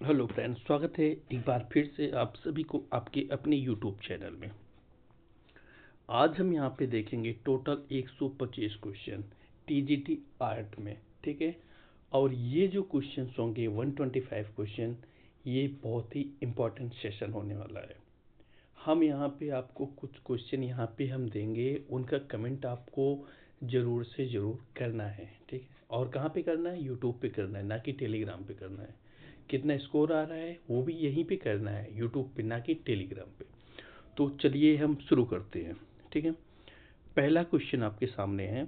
Hello friends, स्वागत है एक बार फिर से आप सभी को आपके अपने यूट्यूब चैनल में। आज हम यहाँ पे देखेंगे टोटल 125 क्वेश्चन टीजीटी आर्ट में। ठीक है। और ये जो क्वेश्चन होंगे 125 क्वेश्चन, ये बहुत ही इम्पोर्टेंट सेशन होने वाला है। हम यहाँ पे आपको कुछ क्वेश्चन यहाँ पे हम देंगे, उनका कमेंट आपको ज़रूर से ज़रूर करना है। ठीक है। और कहाँ पे करना है? यूट्यूब पे करना है, ना कि टेलीग्राम पे करना है। कितना स्कोर आ रहा है वो भी यहीं पे करना है, यूट्यूब पे, ना कि टेलीग्राम पे। तो चलिए हम शुरू करते हैं। ठीक है। पहला क्वेश्चन आपके सामने है,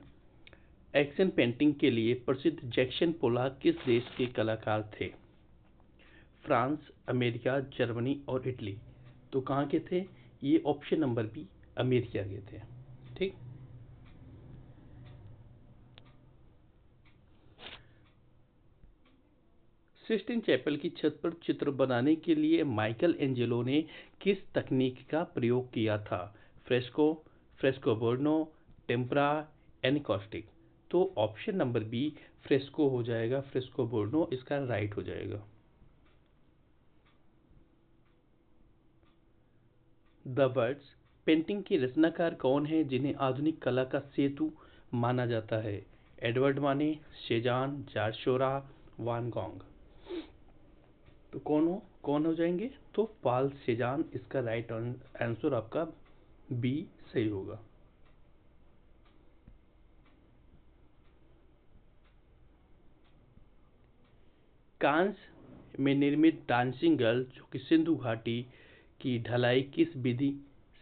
एक्शन पेंटिंग के लिए प्रसिद्ध जैक्सन पोलाक किस देश के कलाकार थे? फ्रांस, अमेरिका, जर्मनी और इटली। तो कहाँ के थे? ये ऑप्शन नंबर बी, अमेरिका के थे। ठीक। सिस्टीन चैपल की छत पर चित्र बनाने के लिए माइकल एंजेलो ने किस तकनीक का प्रयोग किया था? Fresco, fresco buono, tempera, encaustic. तो ऑप्शन नंबर बी फ्रेस्को हो जाएगा, फ्रेस्कोबर्नो इसका राइट हो जाएगा। द वर्ड्स पेंटिंग के रचनाकार कौन है जिन्हें आधुनिक कला का सेतु माना जाता है? एडवर्ड माने, शेजान, जारशोरा, वान गॉन्ग। तो कौन हो जाएंगे? तो पाल सेजान इसका राइट आंसर आपका बी सही होगा। कांस में निर्मित डांसिंग गर्ल जो कि सिंधु घाटी की ढलाई किस विधि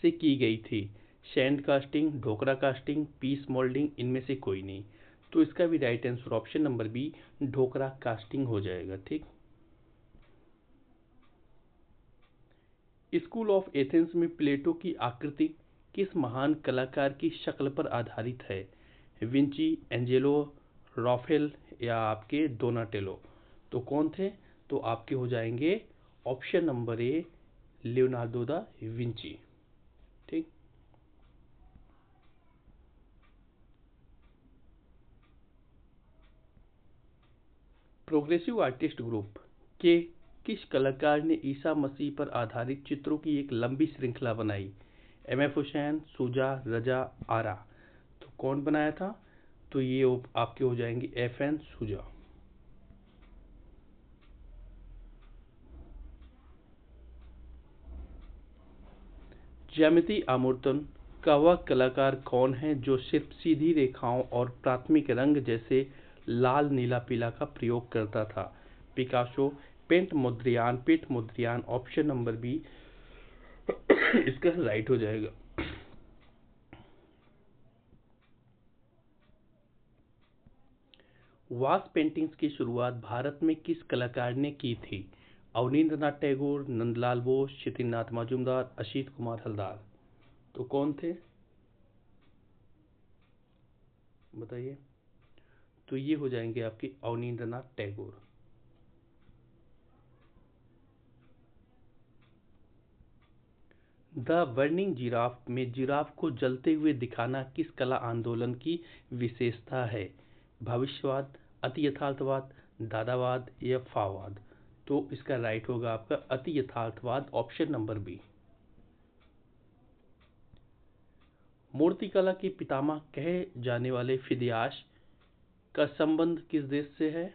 से की गई थी? Sand casting, dhokra casting, piece moulding, इनमें से कोई नहीं। तो इसका भी right answer option number B dhokra casting हो जाएगा। ठीक। स्कूल ऑफ एथेंस में प्लेटो की आकृति किस महान कलाकार की शक्ल पर आधारित है? विंची, एंजेलो, राफेल या आपके डोनाटेलो। तो कौन थे? तो आपके हो जाएंगे ऑप्शन नंबर ए लियोनार्डो दा विंची। ठीक। प्रोग्रेसिव आर्टिस्ट ग्रुप के किस कलाकार ने ईसा मसीह पर आधारित चित्रों की एक लंबी श्रृंखला बनाई? एम एफ हुसैन, सूजा, रजा, आरा। तो कौन बनाया था? तो ये आपके हो जाएंगे एफ एन सूजा। ज्यामिति आवर्तन का वह कलाकार कौन है जो सिर्फ सीधी रेखाओं और प्राथमिक रंग जैसे लाल, नीला, पीला का प्रयोग करता था? Picasso, Piet Mondrian, option number B इसका राइट हो जाएगा। वास पेंटिंग्स की शुरुआत भारत में किस कलाकार ने की थी? अवनींद्रनाथ टैगोर, नंदलाल बोस, क्षितिनाथ मजूमदार, असित कुमार हलदार। तो कौन थे? बताइए। तो ये हो जाएंगे आपके Abanindranath Tagore. The burning giraffe में जिराफ को जलते हुए दिखाना किस कला आंदोलन की विशेषता है? भविष्यवाद, अति यथार्थवाद, दादावाद या फाववाद। तो इसका राइट होगा आपका अति यथार्थवाद, ऑप्शन नंबर बी। मूर्तिकला के पितामह कहे जाने वाले फिदियास का संबंध किस देश से है?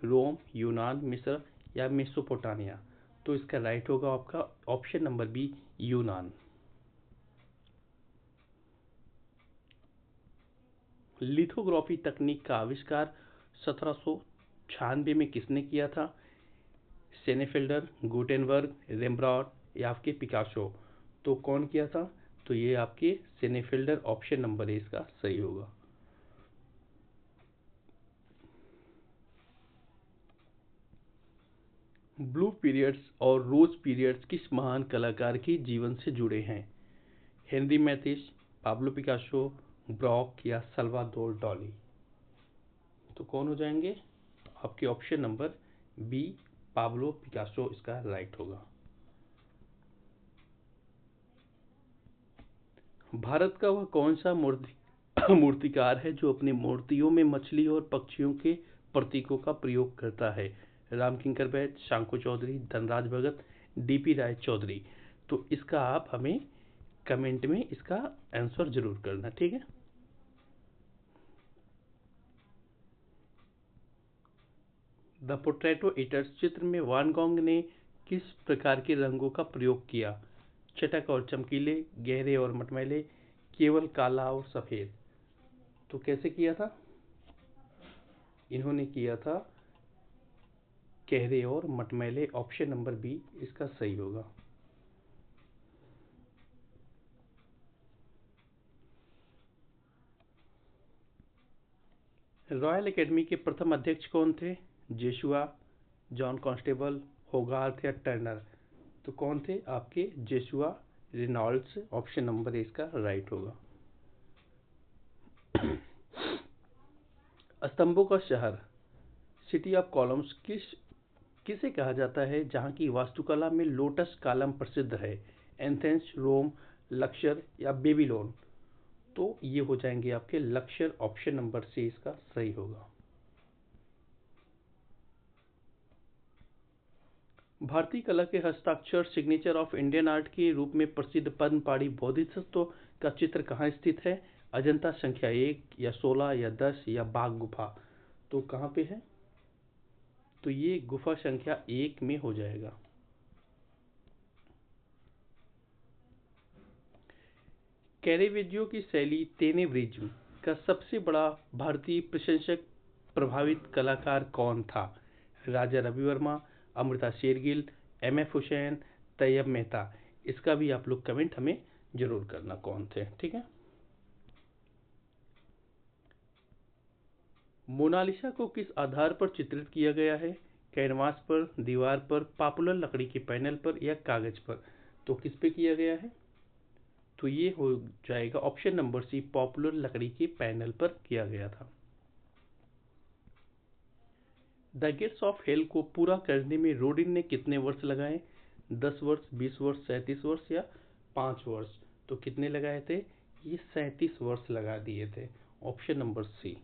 रोम, यूनान, मिस्र या मेसोपोटामिया। तो इसका राइट होगा आपका ऑप्शन नंबर बी यूनान। लिथोग्राफी तकनीक का आविष्कार 1796 में किसने किया था? सेनेफेल्डर, गुटेनबर्ग, रेम्ब्रांड या आपके पिकासो। तो कौन किया था? तो ये आपके सेनेफेल्डर, ऑप्शन नंबर ए इसका सही होगा। ब्लू पीरियड्स और रोज पीरियड्स किस महान कलाकार के जीवन से जुड़े हैं? Henri Matisse, Pablo Picasso, Braque या सल्वादोर डॉली। तो कौन हो जाएंगे? आपके option number B Pablo Picasso इसका राइट होगा। भारत का वह कौन सा मूर्तिकार है जो अपनी मूर्तियों में मछली और पक्षियों के प्रतीकों का प्रयोग करता है? रामकिंकर बैद, शांकु चौधरी, धनराज भगत, डीपी राय चौधरी। तो इसका आप हमें कमेंट में इसका आंसर जरूर करना, ठीक है। द पोटैटो ईटर्स चित्र में वान गॉग ने किस प्रकार के रंगों का प्रयोग किया? चटक और चमकीले, गहरे और मटमैले, केवल काला और सफेद। तो कैसे किया था? इन्होंने किया था गहरे और मटमैले। ऑप्शन नंबर बी इसका सही होगा। रॉयल एकेडमी के प्रथम अध्यक्ष कौन थे? जेशुआ, जॉन कांस्टेबल, होगार्थ या टर्नर। तो कौन थे आपके? जेशुआ रेनॉल्ड्स। ऑप्शन नंबर इसका राइट होगा। स्तंभों का शहर, सिटी ऑफ कॉलम्स, किसे कहा जाता है जहां की वास्तुकला में लोटस कॉलम प्रसिद्ध है? एथेंस, रोम, लक्सर या बेबीलोन। तो ये हो जाएंगे आपके लक्सर। ऑप्शन नंबर सी इसका सही होगा। भारतीय कला के हस्ताक्षर सिग्नेचर ऑफ इंडियन आर्ट के रूप में प्रसिद्ध पद्म पाड़ी बोधिसत्व का चित्र कहाँ स्थित है? अजंता संख्या 1 या 16 या 10 या बाघ गुफा। तो कहाँ पे है? तो ये गुफा संख्या 1 में हो जाएगा। कैरेवेजियो की शैली तेनेव्रिज्म का सबसे बड़ा भारतीय प्रशंसक प्रभावित कलाकार कौन था? राजा रवि वर्मा, अमृता शेरगिल, एम.एफ. हुसैन, तैयब मेहता। इसका भी आप लोग कमेंट हमें जरूर करना कौन थे, ठीक है। मोनालिसा को किस आधार पर चित्रित किया गया है? कैनवास पर, दीवार पर, पॉपुलर लकड़ी के पैनल पर या कागज पर। तो किस पे किया गया है? तो ये हो जाएगा ऑप्शन नंबर सी, पॉपुलर लकड़ी के पैनल पर किया गया था। द गेट्स ऑफ हेल को पूरा करने में रोडिन ने कितने वर्ष लगाए? 10 वर्ष, 20 वर्ष, 37 वर्ष या 5 वर्ष। तो कितने लगाए थे? ये 37 वर्ष लगा दिए थे। Option number C.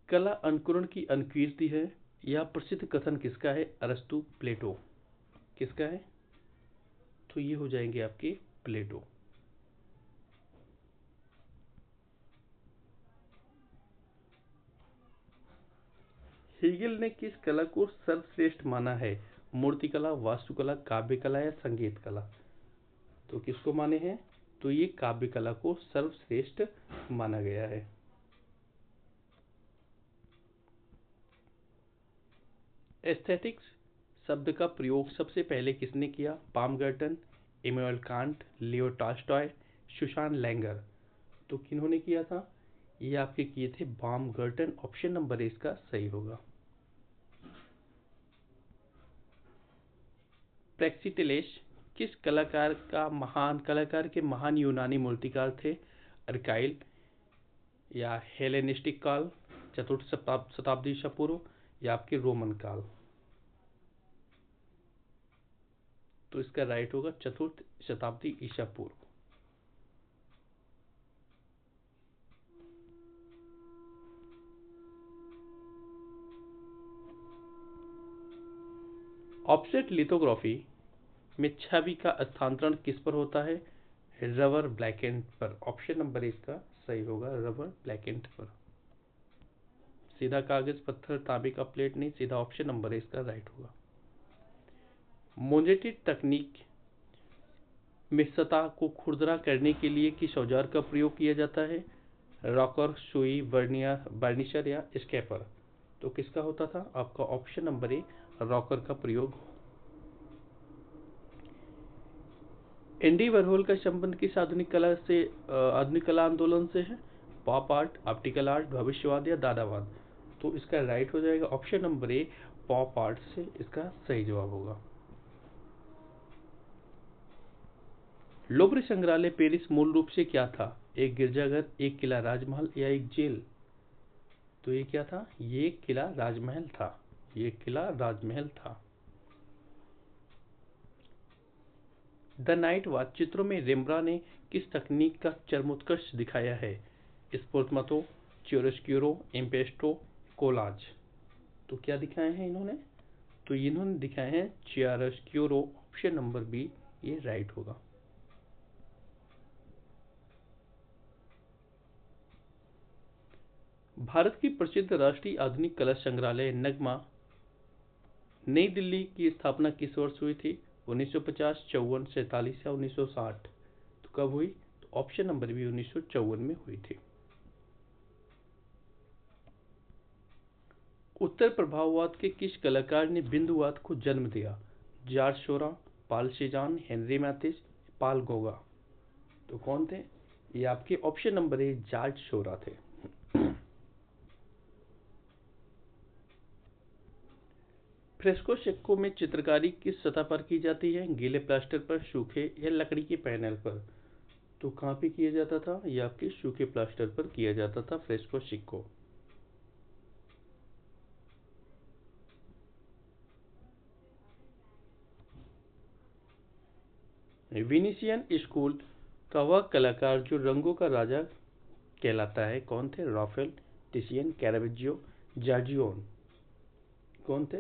कला अनुकरण की अनुकीर्ति है, यह प्रसिद्ध कथन किसका है? अरस्तु, प्लेटो। किसका है? तो ये हो जाएंगे आपके प्लेटो। हेगेल ने किस कला को सर्वश्रेष्ठ माना है? मूर्तिकला, वास्तुकला, काव्य कला या संगीत कला। तो किसको माने हैं? तो ये काव्य कला को सर्वश्रेष्ठ माना गया है। एस्थेटिक्स शब्द का प्रयोग सबसे पहले किसने किया? Baumgarten, Immanuel Kant, Leo Tolstoy, Susanne Langer. तो किन्होंने किया था? ये आपके किए थे बामगर्टन। ऑप्शन नंबर इसका सही होगा। प्रेक्सिटेलेस किस कलाकार के महान यूनानी मूर्तिकार थे? अर्काइल या हेलेनिस्टिक काल, चतुर्थ शताब्दी ईसा पूर्व या आपके रोमन काल। तो इसका राइट होगा चतुर्थ शताब्दी ईसा पूर्व। ऑफसेट लिथोग्राफी में छवि का स्थानांतरण किस पर होता है? रबर ब्लैकेंड पर। ऑप्शन नंबर इसका सही होगा, रबर ब्लैकेंड पर। सीधा कागज, पत्थर, तांबे का प्लेट नहीं, सीधा ऑप्शन नंबर इसका राइट होगा। मोजेटिक तकनीक में सतह को खुरदरा करने के लिए किस औजार का प्रयोग किया जाता है? रॉकर, सुई, वर्निशर या स्केपर। तो किसका होता था? आपका ऑप्शन नंबर ए, रॉकर का प्रयोग। एंडी वॉरहोल का संबंध किस आधुनिक कला आंदोलन से है? पॉप आर्ट, ऑप्टिकल आर्ट, भविष्यवाद या दादावाद। तो इसका राइट हो जाएगा ऑप्शन नंबर ए, पॉप आर्ट से इसका सही जवाब होगा। लोuvre संग्रहालय पेरिस मूल रूप से क्या था? एक गिरजाघर, एक किला राजमहल या एक जेल। तो ये क्या था? ये किला राजमहल था। ये किला राजमहल था। द नाइट वॉच चित्रों में रेम्ब्रा ने किस तकनीक का चरमोत्कर्ष दिखाया है? स्फुरत्मतो, चियोरस्क्यूरो, इम्पेस्टो, कोलाज। तो क्या दिखाए हैं इन्होंने? तो इन्होंने दिखाए हैं चियोरस्क्यूरो। ऑप्शन नंबर बी ये राइट होगा। भारत की प्रसिद्ध राष्ट्रीय आधुनिक कला संग्रहालय नगमा नई दिल्ली की स्थापना किस वर्ष हुई थी? 1950, 54, 47 या 1960? तो कब हुई? तो ऑप्शन नंबर बी 1954 में हुई थी। उत्तर प्रभाववाद के किस कलाकार ने बिंदुवाद को जन्म दिया? जॉर्ज शोरा, पाल सेजान, हेनरी मैथिस, पाल गोगा? तो कौन थे? ये आपके ऑप्शन नंबर ए जॉर्ज शोरा थे। फ्रेस्को सिक्कों में चित्रकारी किस सतह पर की जाती है? गीले प्लास्टर पर, सूखे या लकड़ी के पैनल पर? तो कहाँ पे किया जाता था? ये आपके सूखे प्लास्टर पर किया जाता था फ्रेस्को सिक्को। विनीसियन स्कूल का वह कलाकार जो रंगों का राजा कहलाता है कौन थे? Raphael, Titian, Caravaggio, Giorgione? कौन थे?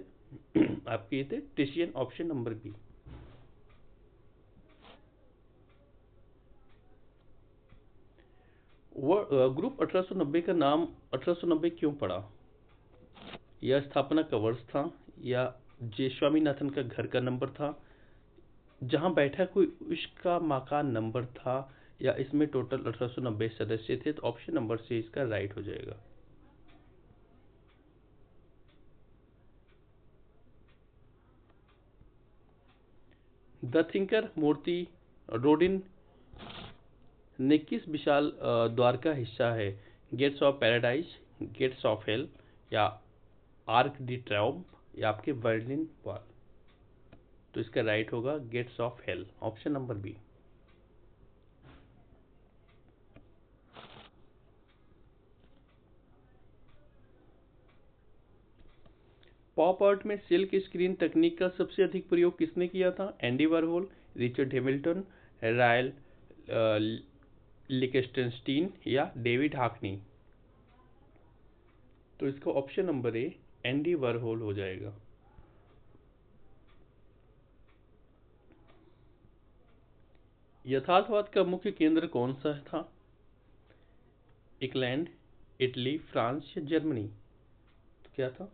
आपके ये थे Titian. Option number B. Group 1890 का नाम 1890 क्यों पड़ा? यह स्थापना का वर्ष था, या जे स्वामीनाथन का घर का नंबर था, जहां बैठा कोई उसका मकान नंबर था, या इसमें टोटल 1890 सदस्य थे? तो ऑप्शन नंबर सी इसका राइट हो जाएगा। द थिंकर मूर्ति रोडिन ने किस विशाल द्वार का हिस्सा है? Gates of Paradise, Gates of Hell, या आर्क डी ट्रायोम्फ, या आपके बर्लिन वॉल? तो इसका राइट होगा Gates of Hell. Option number B. Pop art में सिल्क स्क्रीन तकनीक का सबसे अधिक प्रयोग किसने किया था? Andy Warhol, Richard Hamilton, Roy Lichtenstein, या डेविड हाकनी? तो इसका option number A Andy Warhol हो जाएगा। यथार्थवाद का मुख्य केंद्र कौन सा था? इंग्लैंड, इटली, फ्रांस या जर्मनी? तो क्या था?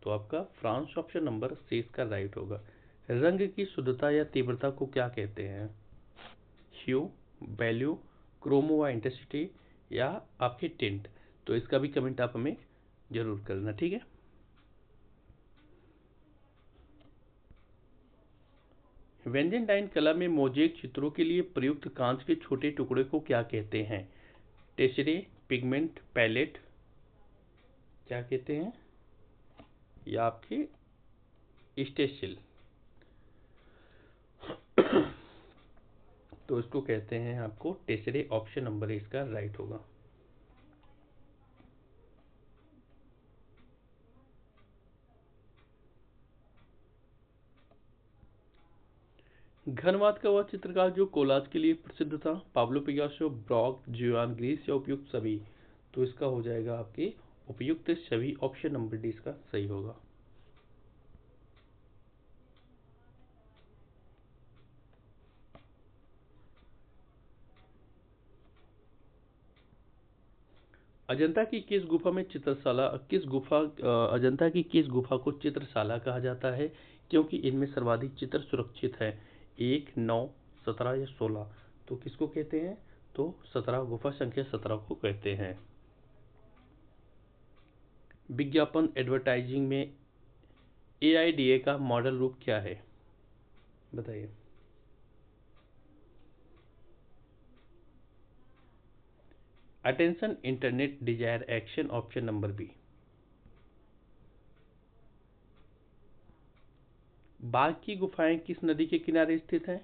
तो आपका फ्रांस। ऑप्शन नंबर सी इसका राइट होगा। रंग की शुद्धता या तीव्रता को क्या कहते हैं? ह्यू, वैल्यू, क्रोमो व इंटेंसिटी, या आपके टिंट? तो इसका भी कमेंट आप हमें जरूर करना, ठीक है। वेंजेंटाइन कला में मोजेक चित्रों के लिए प्रयुक्त कांच के छोटे टुकड़े को क्या कहते हैं? Tesserae, pigment, palette? क्या कहते हैं? या आपके स्टेसिल? तो इसको कहते हैं आपको टेसरे। ऑप्शन नंबर इसका राइट होगा। घनवाद का वह चित्रकार जो कोलाज के लिए प्रसिद्ध था? पाब्लो पिकासो, ब्रॉक, जुआन ग्रीस, या उपयुक्त सभी? तो इसका हो जाएगा आपके उपयुक्त सभी। ऑप्शन नंबर डी इसका सही होगा। अजंता की किस गुफा में चित्रशाला किस गुफा अजंता की किस गुफा को चित्रशाला कहा जाता है क्योंकि इनमें सर्वाधिक चित्र सुरक्षित है? 1, 9, 17 या 16? तो किसको कहते हैं? तो 17, गुफा संख्या 17 को कहते हैं। विज्ञापन एडवर्टाइजिंग में AIDA का मॉडल रूप क्या है? बताइए। Attention, internet, desire, action? Option number B. बाघ की गुफाएं किस नदी के किनारे स्थित हैं?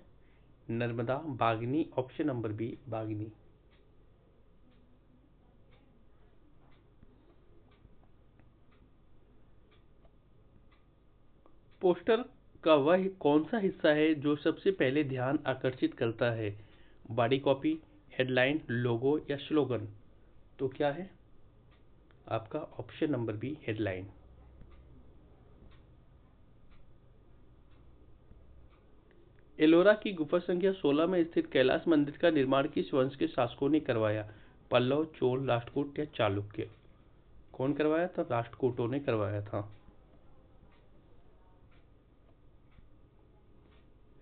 नर्मदा, बागनी? ऑप्शन नंबर बी बागनी। पोस्टर का वह कौन सा हिस्सा है जो सबसे पहले ध्यान आकर्षित करता है? बॉडी कॉपी, हेडलाइन, लोगो, या स्लोगन? तो क्या है? आपका option number B headline. Ellora की गुफा संख्या 16 में स्थित कैलाश मंदिर का निर्माण किस वंश के शासकों ने करवाया? पल्लव, चोल, राष्ट्रकूट या चालुक्य? कौन करवाया था? राष्ट्रकूटों ने करवाया था।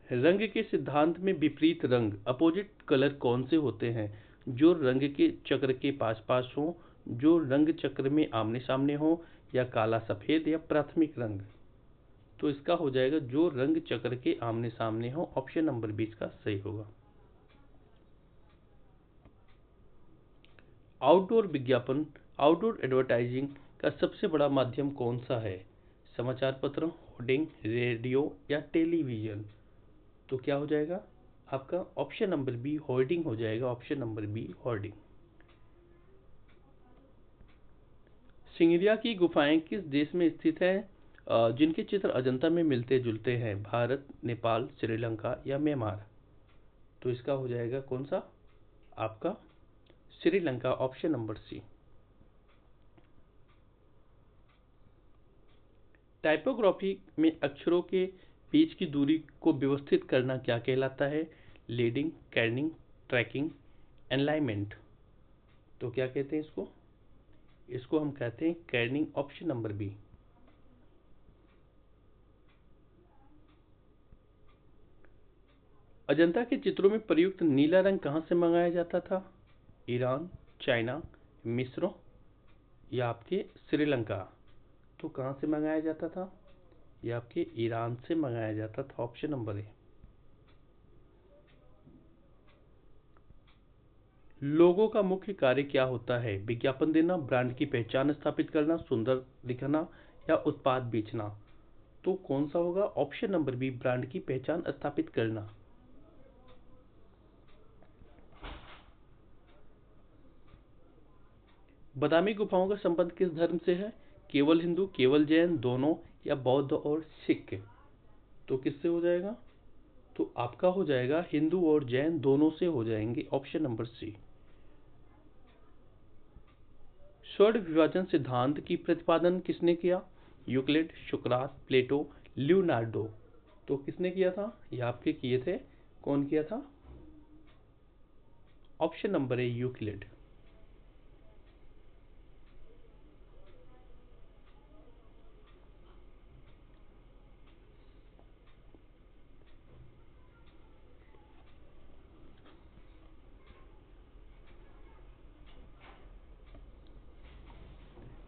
रंग के सिद्धांत में विपरीत रंग अपोजिट कलर कौन से होते हैं? जो रंग के चक्र के पास पास हो, जो रंग चक्र में आमने सामने हो, या काला सफेद या प्राथमिक रंग? तो इसका हो जाएगा जो रंग चक्र के आमने सामने हो। ऑप्शन नंबर 20 का सही होगा। आउटडोर विज्ञापन, आउटडोर एडवर्टाइजिंग का सबसे बड़ा माध्यम कौन सा है? समाचार पत्र, होर्डिंग, रेडियो या टेलीविजन? तो क्या हो जाएगा आपका? ऑप्शन नंबर बी होर्डिंग हो जाएगा। Option number B hoarding. Sigiriya की गुफाएं किस देश में स्थित हैं जिनके चित्र अजंता में मिलते जुलते हैं? भारत, नेपाल, श्रीलंका या म्यांमार? तो इसका हो जाएगा कौन सा आपका? Sri Lanka. Option number C. Typography में अक्षरों के बीच की दूरी को व्यवस्थित करना क्या कहलाता है? Leading, kerning, tracking, alignment? तो क्या कहते हैं इसको? इसको हम कहते हैं kerning. Option number B. Ajanta के चित्रों में प्रयुक्त नीला रंग कहाँ से मंगाया जाता था? ईरान, चाइना, मिस्र या आपके श्रीलंका? तो कहाँ से मंगाया जाता था? ये आपके ईरान से मंगाया जाता था। ऑप्शन नंबर ए। लोगों का मुख्य कार्य क्या होता है? विज्ञापन देना, ब्रांड की पहचान स्थापित करना, सुंदर दिखना या उत्पाद बेचना? तो कौन सा होगा? ऑप्शन नंबर बी ब्रांड की पहचान स्थापित करना। बादामी गुफाओं का संबंध किस धर्म से है? केवल हिंदू, केवल जैन, दोनों या बौद्ध और सिख? तो किससे हो जाएगा? तो आपका हो जाएगा हिंदू और जैन दोनों से हो जाएंगे। Option number C. स्वर्ण विभाजन सिद्धांत की प्रतिपादन किसने किया? यूक्लिड, सुकरात, प्लेटो, लियोनार्डो? तो किसने किया था? ये आपके किए थे। कौन किया था? ऑप्शन नंबर ए यूक्लिड।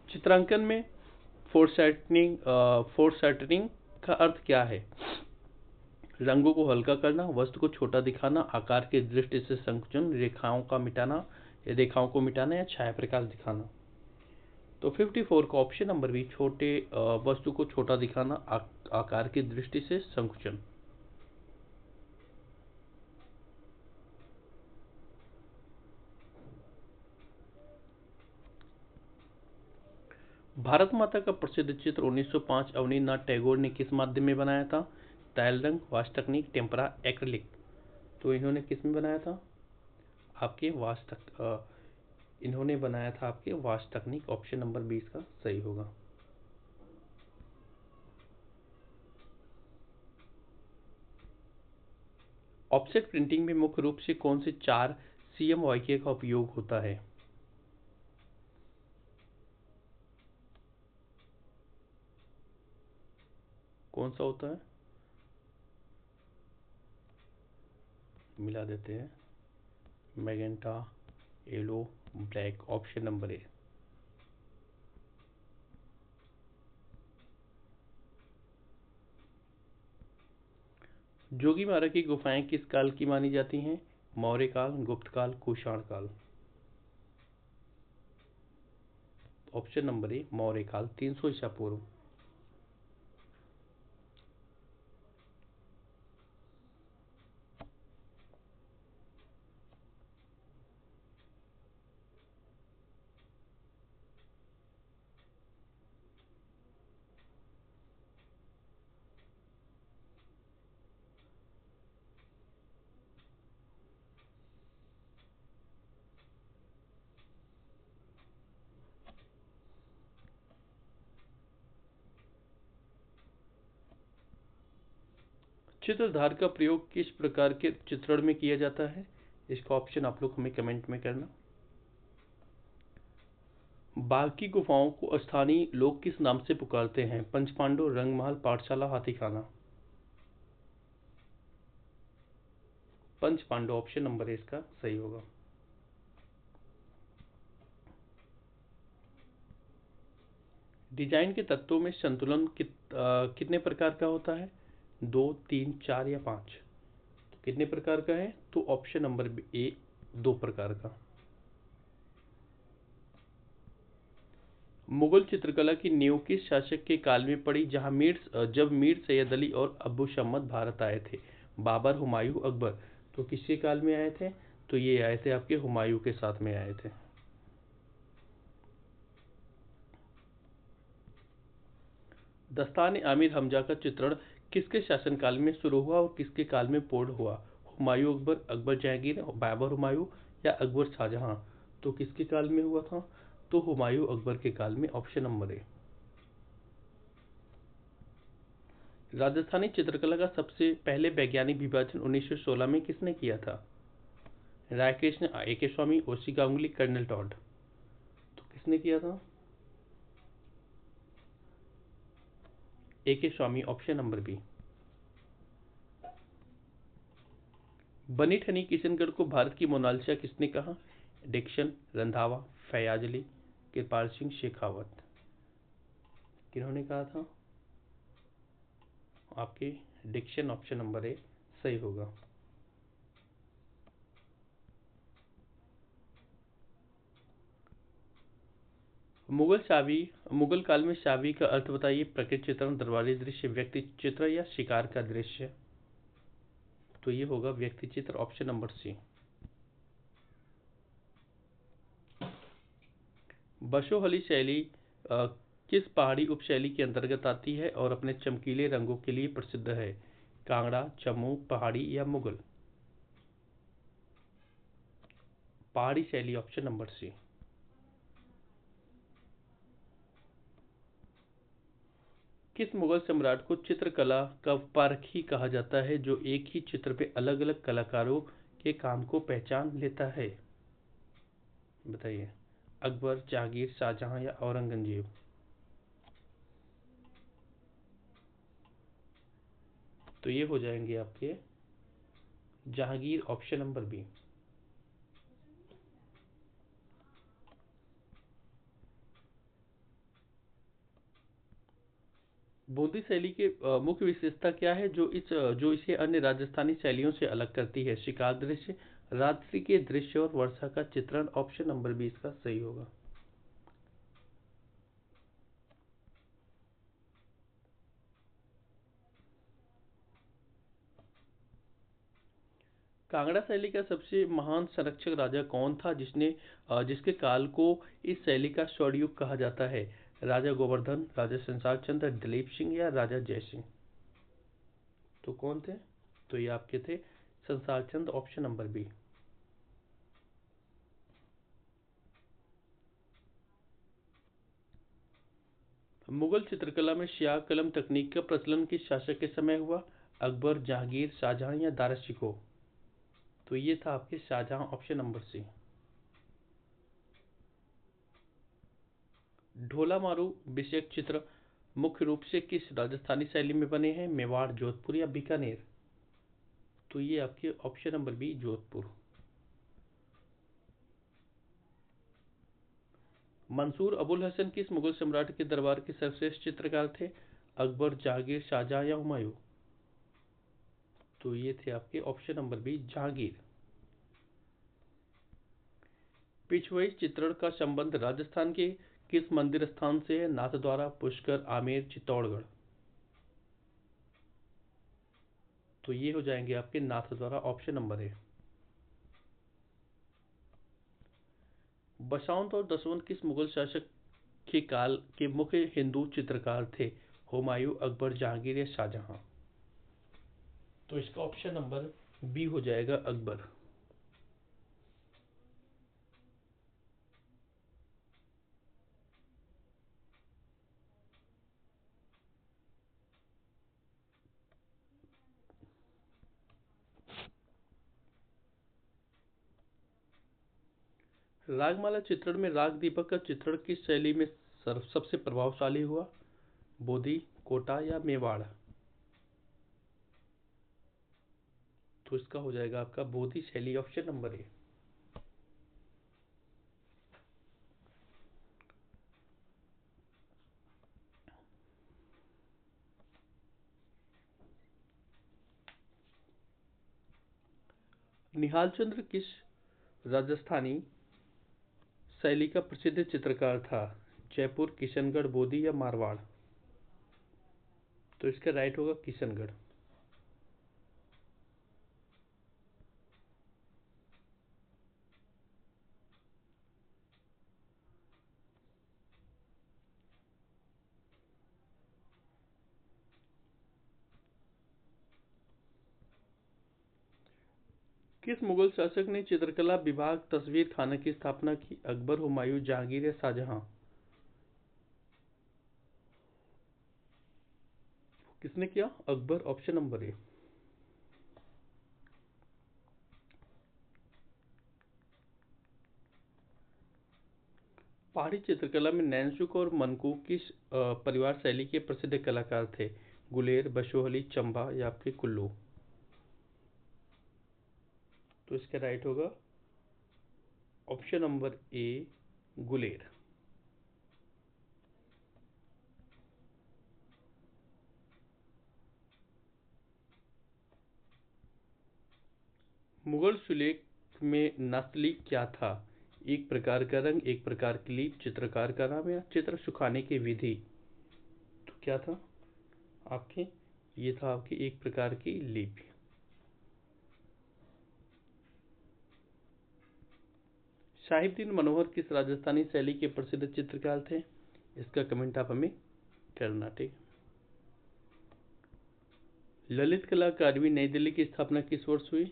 चित्रांकन में फोरशैटनिंग का अर्थ क्या है? रंगों को हल्का करना, वस्तु को छोटा दिखाना, आकार की दृष्टि से संकुचन, रेखाओं को मिटाना या छाया प्रकाश दिखाना? तो 54 का ऑप्शन नंबर बी छोटे वस्तु को छोटा दिखाना, आकार की दृष्टि से संकुचन। भारत माता का प्रसिद्ध चित्र 1905 अवनींद्रनाथ टैगोर ने किस माध्यम में बनाया था? तैल रंग, वाश तकनीक, टेम्परा, एक्रिलिक? तो इन्होंने किस में बनाया था? आपके इन्होंने बनाया था आपके वाश तकनीक। ऑप्शन नंबर 20 का सही होगा। ऑफसेट प्रिंटिंग में मुख्य रूप से कौन से 4 CMYK का उपयोग होता है? कौन सा होता है? मिला देते हैं। Magenta, yellow, black. Option number ए। जोगीमारा की गुफाएं किस काल की मानी जाती हैं? मौर्य काल, गुप्त काल, कुषाण काल? ऑप्शन नंबर ए मौर्य काल, 300 ईसा पूर्व। चित्रधार का प्रयोग किस प्रकार के चित्रण में किया जाता है? इसका ऑप्शन आप लोग हमें कमेंट में करना। बाघ की गुफाओं को स्थानीय लोग किस नाम से पुकारते हैं? पंचपांडव, रंगमहल, पाठशाला, हाथीखाना। पंचपांडव ऑप्शन नंबर इसका सही होगा। डिजाइन के तत्वों में संतुलन कितने प्रकार का होता है? 2, 3, 4 या 5? तो कितने प्रकार का है? तो ऑप्शन नंबर ए 2 प्रकार का। मुगल चित्रकला की नींव किस शासक के काल में पड़ी जब मीर सैयद अली और अबू शम्मद भारत आए थे? बाबर, हुमायूं, अकबर। तो किसके काल में आए थे? तो ये आए थे आपके हुमायूं के साथ में आए थे। दस्तान आमिर हमजा का चित्रण किसके शासनकाल में शुरू हुआ और किसके काल में पूर्ण हुआ? हुमायूं अकबर, अकबर जहांगीर, बाबर हुमायूं या अकबर शाहजहां? तो किसके काल में हुआ था? तो हुमायूं अकबर के काल में, ऑप्शन नंबर ए। राजस्थानी चित्रकला का सबसे पहले वैज्ञानिक विभाजन 1916 में किसने किया था? रायकृष्ण, ए के स्वामी, ओसी गांगुली, कर्नल टॉड। तो किसने किया था? ए के स्वामी, ऑप्शन नंबर बी। बनी ठनी किशनगढ़ को भारत की मोनालिसा किसने कहा? डिक्सन, रंधावा, फयाज अली, कृपाल सिंह शेखावत। किन्होंने कहा था? आपके डिक्सन, ऑप्शन नंबर ए सही होगा। मुगल काल में शावी का अर्थ बताइए। प्रकृति चित्रण, दरबारी दृश्य, व्यक्ति चित्र या शिकार का दृश्य? तो ये होगा व्यक्ति चित्र, ऑप्शन नंबर सी। बशोहली शैली किस पहाड़ी उपशैली के अंतर्गत आती है और अपने चमकीले रंगों के लिए प्रसिद्ध है? कांगड़ा, जम्मू, पहाड़ी या मुगल? पहाड़ी शैली, ऑप्शन नंबर सी। किस मुगल सम्राट को चित्रकला का पारखी कहा जाता है जो एक ही चित्र पे अलग अलग कलाकारों के काम को पहचान लेता है? बताइए। अकबर, जहांगीर, शाहजहां या औरंगजेब? तो ये हो जाएंगे आपके Jahangir, option number B. Bundi शैली के मुख्य विशेषता क्या है जो इसे अन्य राजस्थानी शैलियों से अलग करती है? शिकार दृश्य, रात्रि के दृश्य और वर्षा का चित्रण, ऑप्शन नंबर बी इसका सही होगा। कांगड़ा शैली का सबसे महान संरक्षक राजा कौन था जिसके काल को इस शैली का स्वर्णयुग कहा जाता है? राजा गोवर्धन, राजा संसार चंद्र, दिलीप सिंह या राजा जय सिंह? तो कौन थे? तो ये आपके थे संसार चंद्र, ऑप्शन नंबर बी। मुगल चित्रकला में स्याह कलम तकनीक का प्रचलन किस शासक के समय हुआ? अकबर, जहांगीर, शाहजहां या दारा शिकोह? तो ये था आपके शाहजहां, ऑप्शन नंबर सी। ढोला मारू विषयक चित्र मुख्य रूप से किस राजस्थानी शैली में बने हैं? मेवाड़, जोधपुर या बीकानेर? तो ये आपके option number B, Jodhpur. Mansur Abul Hasan किस मुगल सम्राट के दरबार के सर्वश्रेष्ठ चित्रकार थे? अकबर, जहांगीर, शाहजहां या हुमायूं? तो ये थे आपके option number B, Jahangir. Pichhwai चित्रण का संबंध राजस्थान के किस मंदिर स्थान से है? नाथद्वारा, पुष्कर, आमेर, चित्तौड़गढ़? तो ये हो जाएंगे आपके नाथद्वारा, ऑप्शन नंबर ए। बसंत और दसवंत किस मुगल शासक के काल के मुख्य हिंदू चित्रकार थे? हुमायूं, अकबर, जहांगीर या शाहजहां? तो इसका ऑप्शन नंबर बी हो जाएगा, अकबर। रागमाला चित्रण में राग दीपक का चित्रण किस शैली में सबसे प्रभावशाली हुआ? बोधी, कोटा या मेवाड़? तो इसका हो जाएगा आपका बोधी शैली, ऑप्शन नंबर ए। निहाल चंद्र किस राजस्थानी शैली का प्रसिद्ध चित्रकार था? जयपुर, किशनगढ़, बोधी या मारवाड़? तो इसका राइट होगा किशनगढ़। किस मुगल शासक ने चित्रकला विभाग तस्वीर खाना की स्थापना की? अकबर, हुमायूं, जहांगीर या शाहजहां? किसने किया? अकबर, ऑप्शन नंबर ए। पहाड़ी चित्रकला में नैनसुख और मनकू किस परिवार शैली के प्रसिद्ध कलाकार थे? गुलेर, बशोहली, चंबा या आपके कुल्लू? तो इसका राइट होगा option number A, Guler. Mughal सुलेख में नस्ली क्या था? एक प्रकार का रंग, एक प्रकार की लीप, चित्रकार का नाम या चित्र सुखाने की विधि? तो क्या था आपके? ये था आपकी एक प्रकार की लीप। साहिबदीन मनोहर किस राजस्थानी शैली के प्रसिद्ध चित्रकार थे? इसका कमेंट आप हमें करना, ठीक। ललित कला अकादमी नई दिल्ली की स्थापना किस वर्ष हुई?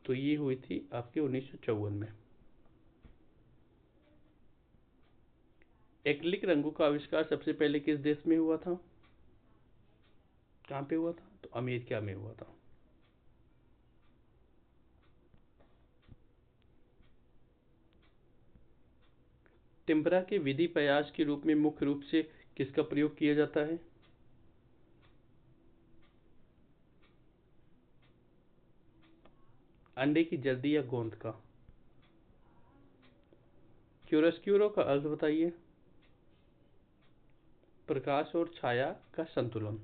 तो ये हुई थी आपके 1954 में। एक्रिलिक रंगों का आविष्कार सबसे पहले किस देश में हुआ था? कहाँ पे हुआ था? तो अमेरिका में हुआ था। टेम्परा के विधि प्रयास के रूप में मुख्य रूप से किसका प्रयोग किया जाता है? अंडे की जर्दी या गोंद का? क्यूरोस्क्यूरो का अर्थ बताइए। प्रकाश और छाया का संतुलन।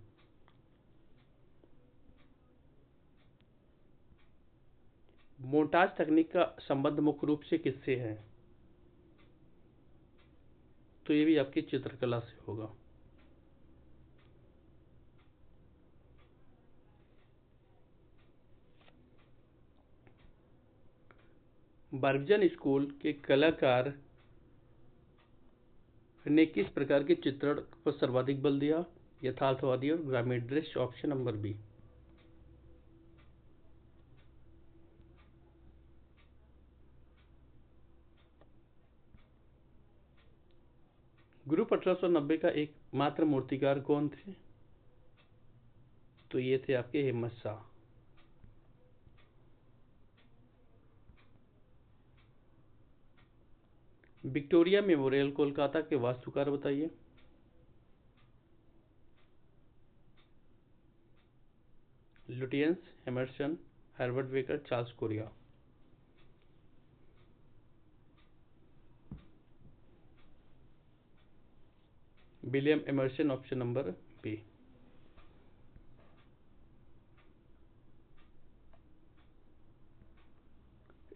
मोन्टाज तकनीक का संबंध मुख्य रूप से किससे है? तो ये भी आपकी चित्रकला से होगा। बर्बजन स्कूल के कलाकार ने किस प्रकार के चित्रण पर सर्वाधिक बल दिया? यथार्थवादी और ग्रामीण दृश्य, ऑप्शन नंबर बी। ग्रुप 1890 का एकमात्र मूर्तिकार कौन थे? तो ये थे आपके हिम्मत शाह। विक्टोरिया मेमोरियल कोलकाता के वास्तुकार बताइए। Lutyens, Emerson, Herbert Baker, Charles Correa? William Emerson, option number B.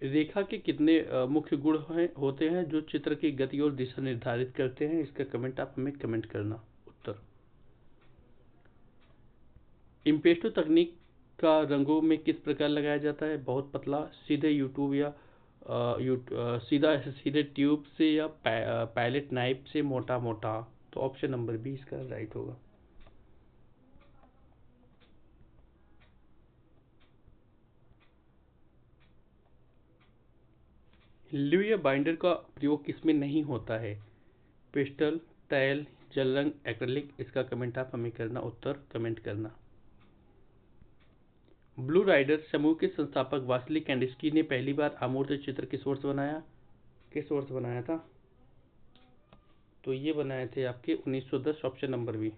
रेखा के कितने मुख्य गुण होते हैं जो चित्र की गति और दिशा निर्धारित करते हैं? इसका कमेंट आप हमें कमेंट करना उत्तर। इम्पेस्टो तकनीक का रंगों में किस प्रकार लगाया जाता है? बहुत पतला, सीधे यूट्यूब या सीधे ट्यूब से या पैलेट नाइफ से मोटा मोटा? तो ऑप्शन नंबर बी इसका राइट होगा। ल्यू या बाइंडर का प्रयोग किसमें नहीं होता है? पेस्टल, तैल, जल रंग, एक्रेलिक? इसका कमेंट आप हमें करना उत्तर कमेंट करना। ब्लू राइडर समूह के संस्थापक वासिली कैंडिस्की ने पहली बार अमूर्त चित्र किस वर्ष बनाया था? तो ये बनाए थे आपके 1910, option number B.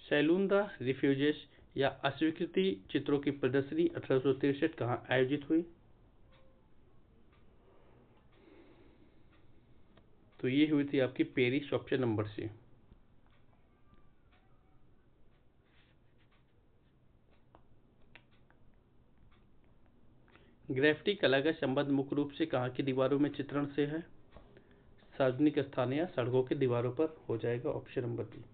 Salon des Refusés या अस्वीकृति चित्रों की प्रदर्शनी 1863 कहाँ आयोजित हुई? तो ये हुई थी आपकी Paris, option number C. Graffiti कला का संबंध मुख्य रूप से कहाँ की दीवारों में चित्रण से है? सार्वजनिक स्थान या सड़कों की दीवारों पर हो जाएगा, ऑप्शन नंबर बी।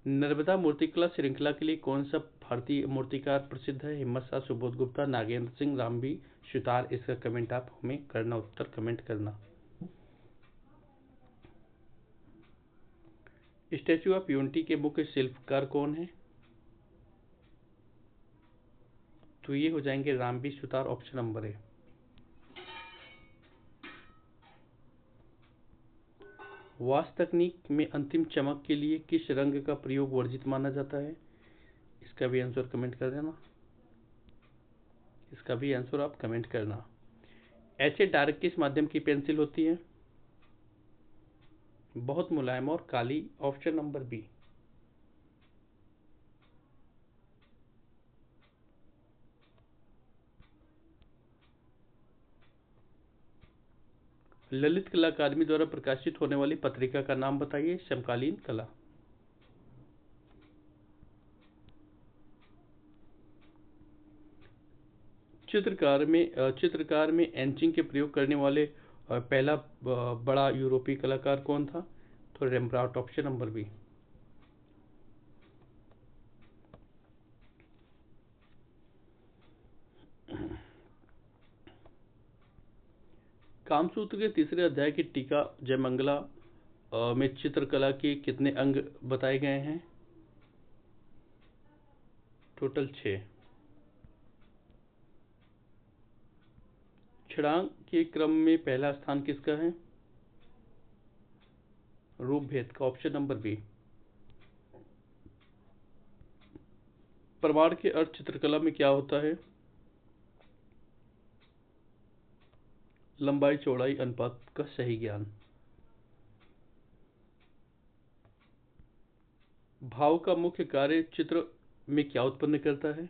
नर्मदा मूर्तिकला श्रृंखला के लिए कौन सा भारतीय मूर्तिकार प्रसिद्ध है? हिम्मत शाह, सुबोध गुप्ता, नागेंद्र सिंह, रामबी सुतार। इसका कमेंट आप हमें करना, उत्तर कमेंट करना। स्टैचू ऑफ यूनिटी के मुख्य शिल्पकार कौन है? तो ये हो जाएंगे Ram V Sutar, option number A. वास्तु तकनीक में अंतिम चमक के लिए किस रंग का प्रयोग वर्जित माना जाता है? इसका भी आंसर कमेंट कर देना। इसका भी आंसर आप कमेंट करना। एच डार्क किस माध्यम की पेंसिल होती है? बहुत मुलायम और काली, ऑप्शन नंबर बी। ललित कला अकादमी द्वारा प्रकाशित होने वाली पत्रिका का नाम बताइए। समकालीन कला। चित्रकार में एंचिंग के प्रयोग करने वाले पहला बड़ा यूरोपीय कलाकार कौन था? तो Rembrandt, option number B. Kamasutra के तीसरे अध्याय की टीका जयमंगला में चित्रकला के कितने अंग बताए गए हैं? टोटल 6। क्षणांक के क्रम में पहला स्थान किसका है? रूप भेद का, ऑप्शन नंबर बी। प्रमाण के अर्थ चित्रकला में क्या होता है? लंबाई चौड़ाई अनुपात का सही ज्ञान। भाव का मुख्य कार्य चित्र में क्या उत्पन्न करता है?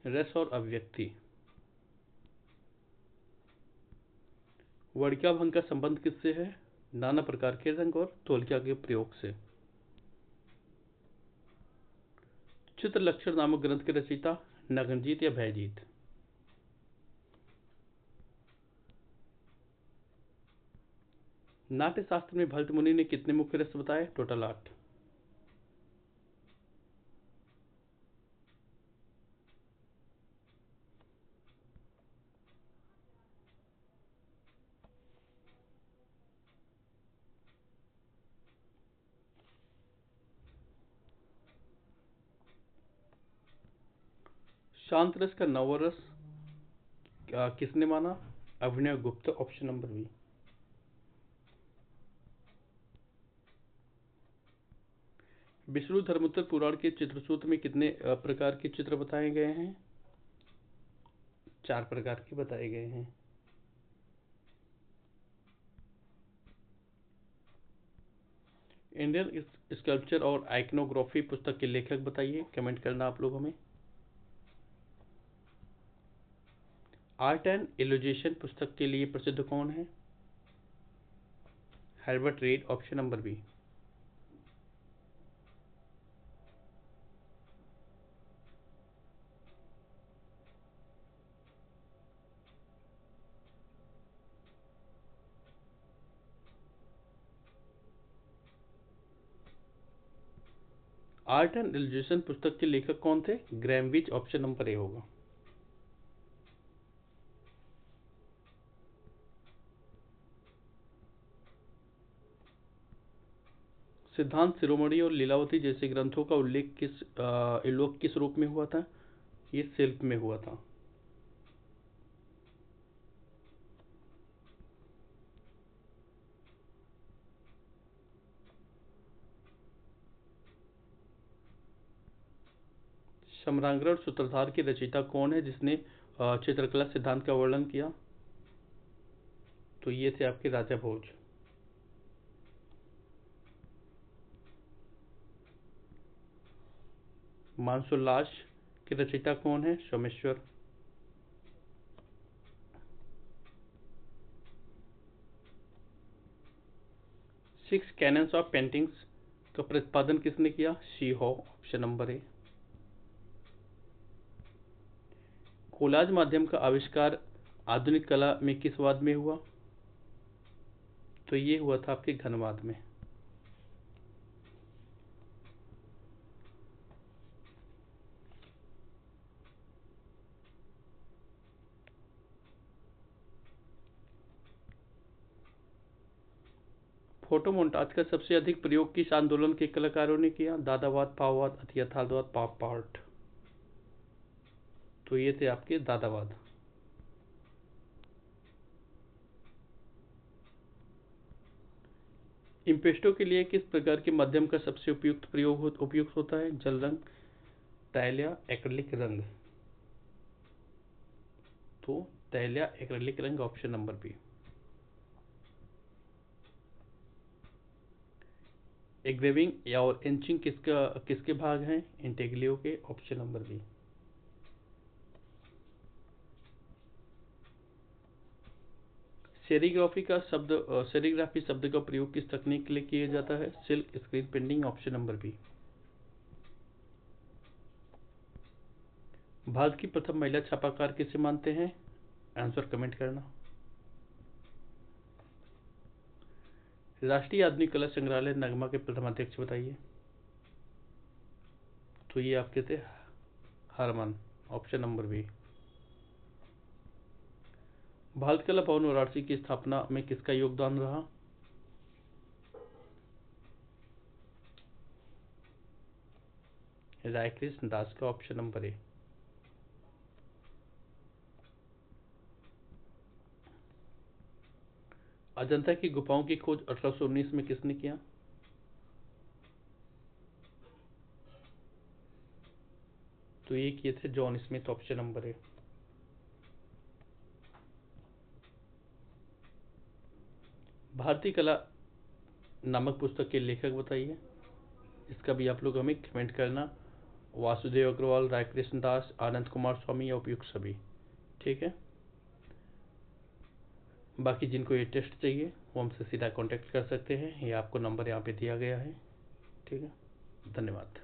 रस और अभिव्यक्ति। वर्णिका भंग का संबंध किससे है? नाना प्रकार के रंग और तौलिया के प्रयोग से। चित्र लक्षण नामक ग्रंथ के रचयिता नगनजीत या भयजीत? नाट्य शास्त्र में भरत मुनि ने कितने मुख्य रस बताए? टोटल 8। शांत रस का नवरस किसने माना? Abhinavagupta, option number B. Vishnu Dharmottara Purana के चित्रसूत्र में कितने प्रकार के चित्र बताए गए हैं? 4 प्रकार के बताए गए हैं। इंडियन स्कल्पचर और आइकनोग्राफी पुस्तक के लेखक बताइए, कमेंट करना आप लोग हमें। आर्ट एंड इल्यूस्ट्रेशन पुस्तक के लिए प्रसिद्ध कौन है? Herbert Read, option number B. Art and illustration पुस्तक के लेखक कौन थे? ग्रैमविच, ऑप्शन नंबर ए होगा। सिद्धांत शिरोमणि और लीलावती जैसे ग्रंथों का उल्लेख किस रूप में हुआ था? ये शिल्प में हुआ था। सम्रांगण सूत्रधार की रचयिता कौन है जिसने चित्रकला सिद्धांत का वर्णन किया? तो ये थे आपके राजा भोज। मानसोल्लास की रचयिता कौन है? Someshwar. Six cannons of paintings का प्रतिपादन किसने किया? शी हो, ऑप्शन नंबर ए। कोलाज माध्यम का आविष्कार आधुनिक कला में किस वाद में हुआ? तो ये हुआ था आपके घनवाद में। फोटोमोन्टाज का सबसे अधिक प्रयोग किस आंदोलन के कलाकारों ने किया? दादावाद, भाववाद, अति यथार्थवाद, पॉप आर्ट। तो ये थे आपके दादावाद। इम्पेस्टो के लिए किस प्रकार के माध्यम का सबसे उपयुक्त होता है? जल रंग, तैल या एक्रिलिक रंग। तो तैल या एक्रिलिक रंग, ऑप्शन नंबर बी। एग्रेविंग या और इंचिंग किसके भाग हैं? इंटेग्लियो के, ऑप्शन नंबर बी। सेरीग्राफी शब्द का प्रयोग किस तकनीक के लिए किया जाता है? Silk screen printing, option number B. Bharat की प्रथम महिला छापाकार किसे मानते हैं? आंसर कमेंट करना। राष्ट्रीय आधुनिक कला संग्रहालय नगमा के प्रथम अध्यक्ष बताइए। तो ये आपके थे Herman, option number B. Bharat Kala Bhavan Varanasi की स्थापना में किसका योगदान रहा? रायकृष्ण दास का, ऑप्शन नंबर ए। अजंता की गुफाओं की खोज 1819 में किसने किया? तो ये किए थे जॉन स्मिथ, ऑप्शन नंबर ए। भारतीय कला नामक पुस्तक के लेखक बताइए। इसका भी आप लोग हमें कमेंट करना। वासुदेव अग्रवाल, रायकृष्ण दास, आनंद कुमार स्वामी या उपयुक्त सभी। ठीक है। बाकी जिनको ये टेस्ट चाहिए वो हमसे सीधा कांटेक्ट कर सकते हैं, ये आपको नंबर यहाँ पे दिया गया है। ठीक है, धन्यवाद।